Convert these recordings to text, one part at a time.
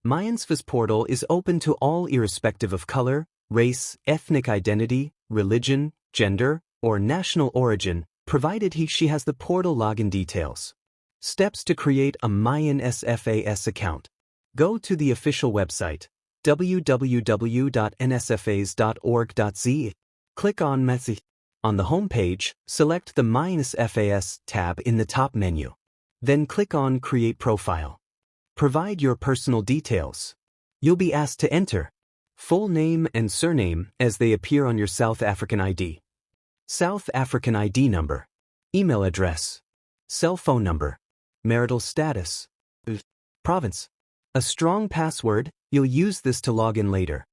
Mynsfas portal is open to all irrespective of color, race, ethnic identity, religion, gender, or national origin, provided he/she has the portal login details. Steps to create a NSFAS account. Go to the official website, www.nsfas.org.za. Click on Message. On the home page, select the NSFAS tab in the top menu. Then click on Create Profile. Provide your personal details. You'll be asked to enter full name and surname as they appear on your South African ID. South African ID number, email address, cell phone number, marital status, province. A strong password, you'll use this to log in later.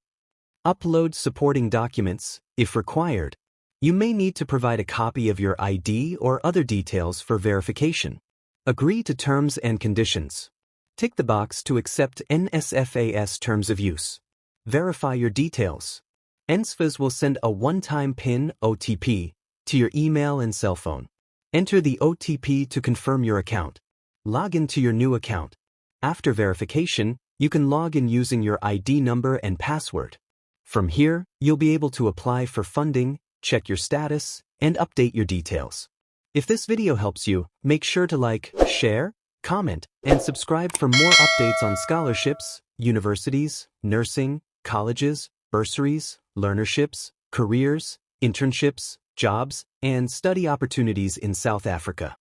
Upload supporting documents, if required. You may need to provide a copy of your ID or other details for verification. Agree to terms and conditions. Tick the box to accept NSFAS terms of use. Verify your details. NSFAS will send a one-time PIN (OTP) to your email and cell phone. Enter the OTP to confirm your account. Log into your new account. After verification, you can log in using your ID number and password. From here, you'll be able to apply for funding, check your status, and update your details. If this video helps you, make sure to like, share, comment, and subscribe for more updates on scholarships, universities, nursing, colleges, bursaries, learnerships, careers, internships, jobs, and study opportunities in South Africa.